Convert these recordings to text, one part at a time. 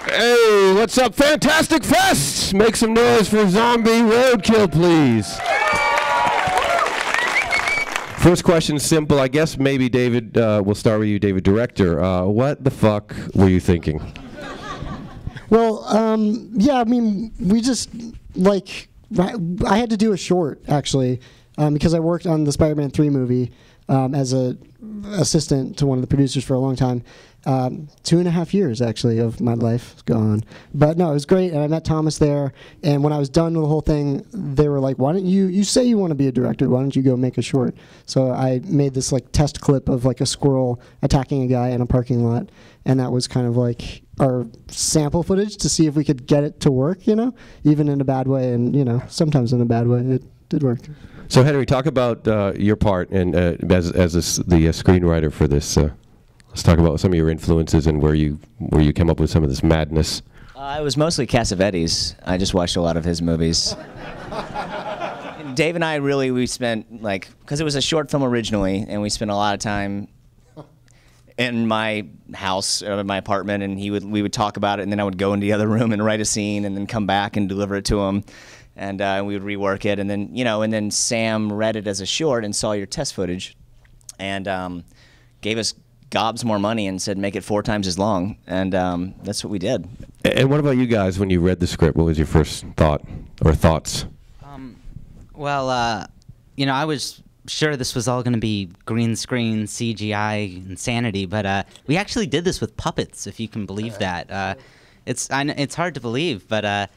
Hey, what's up, Fantastic Fest? Make some noise for Zombie Roadkill, please. First question, simple. I guess maybe David, we'll start with you, David, director. What the fuck were you thinking? Well, yeah, I mean, we just, like, I had to do a short, actually, because I worked on the Spider-Man 3 movie as an assistant to one of the producers for a long time. 2.5 years, actually, of my life gone. But no, it was great, and I met Thomas there, and when I was done with the whole thing, they were like, why don't you say you want to be a director, why don't you go make a short? So I made this like test clip of like a squirrel attacking a guy in a parking lot, and that was kind of like our sample footage to see if we could get it to work, you know, even in a bad way, and, you know, sometimes in a bad way, it did work. So Henry, talk about your part and as the screenwriter for this. Let's talk about some of your influences and where you came up with some of this madness. It was mostly Cassavetes. I just watched a lot of his movies. Dave and I we spent, like, because it was a short film originally, and we spent a lot of time in my house, my apartment, and we would talk about it, and then I would go into the other room and write a scene, and then come back and deliver it to him, and we would rework it, and then, you know, and then Sam read it as a short and saw your test footage, and gave us gobs more money and said make it 4 times as long, and that's what we did. And what about you guys when you read the script? What was your first thought or thoughts? Well, you know, I was sure this was all going to be green screen CGI insanity, but we actually did this with puppets, if you can believe that. It's hard to believe, but that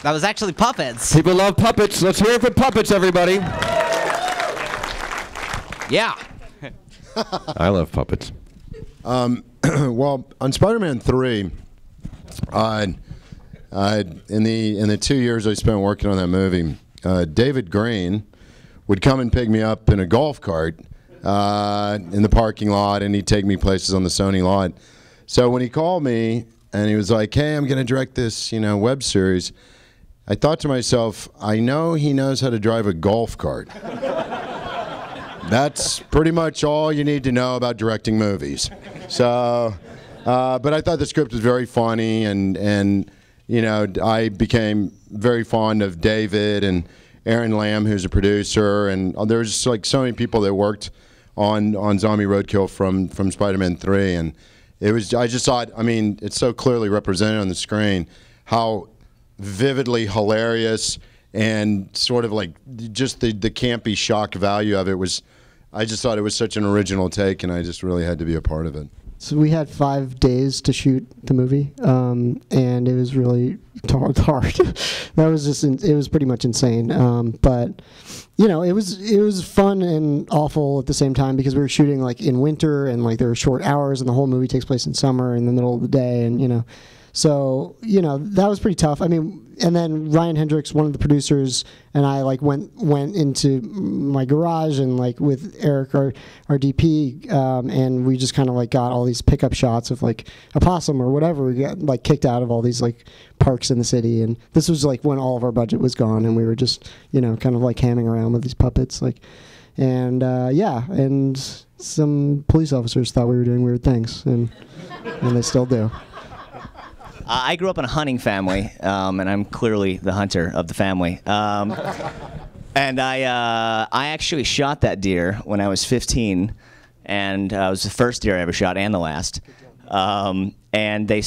was actually puppets. People love puppets. Let's hear it for puppets, everybody. Yeah. I love puppets. Well, on Spider-Man 3, in the 2 years I spent working on that movie, David Green would come and pick me up in a golf cart in the parking lot, and he'd take me places on the Sony lot. So when he called me and he was like, "Hey, I'm going to direct this, you know, web series," I thought to myself, I know he knows how to drive a golf cart. That's pretty much all you need to know about directing movies. So, but I thought the script was very funny, and you know, I became very fond of David and Aaron Lamb, who's a producer, and there's just like so many people that worked on Zombie Roadkill from Spider-Man 3, and it was, I just thought, I mean, it's so clearly represented on the screen how vividly hilarious and sort of like just the campy shock value of it was. I just thought it was such an original take, and I just really had to be a part of it. So we had 5 days to shoot the movie, and it was really hard. That was just, it was pretty much insane. But you know, it was fun and awful at the same time, because we were shooting like in winter, and like there were short hours, and the whole movie takes place in summer in the middle of the day, and you know. So, you know, that was pretty tough. I mean, and then Ryan Hendricks, one of the producers, and I like went into my garage and like with Eric, our DP, and we just kind of like got all these pickup shots of like a possum or whatever. We got like kicked out of all these like parks in the city, and this was like when all of our budget was gone, and we were just, you know, kind of like hamming around with these puppets, like, and yeah, and some police officers thought we were doing weird things, and they still do. I grew up in a hunting family, and I'm clearly the hunter of the family. And I actually shot that deer when I was 15, and it was the first deer I ever shot and the last. And they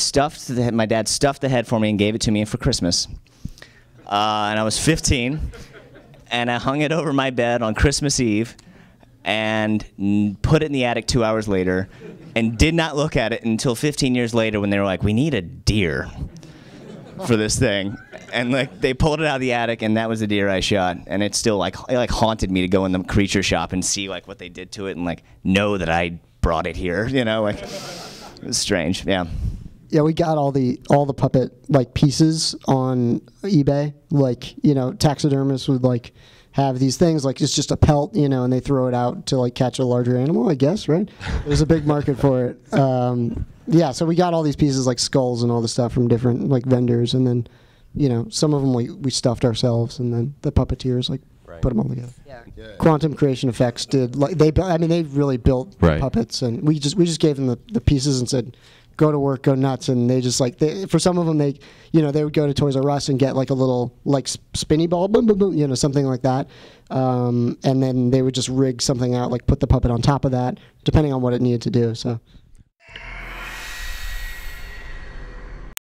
my dad stuffed the head for me and gave it to me for Christmas. And I was 15, and I hung it over my bed on Christmas Eve and put it in the attic 2 hours later, and did not look at it until 15 years later when they were like, "We need a deer for this thing." And like they pulled it out of the attic, and that was the deer I shot. And it still like haunted me to go in the creature shop and see like what they did to it, and like know that I brought it here, you know, like it was strange. Yeah. Yeah, we got all the puppet like pieces on eBay. Like, you know, taxidermists would like have these things like it's just a pelt, you know, and they throw it out to like catch a larger animal, I guess, right? There's a big market for it. Yeah, so we got all these pieces like skulls and all the stuff from different like vendors, and then, you know, some of them we stuffed ourselves, and then the puppeteers like put them all together. Yeah. Quantum Creation Effects did like they really built puppets, and we just gave them the pieces and said, go to work, go nuts, and they just like for some of them they would go to Toys R Us and get like a little like spinny ball, boom, boom, boom, something like that, and then they would just rig something out, like put the puppet on top of that, depending on what it needed to do. So.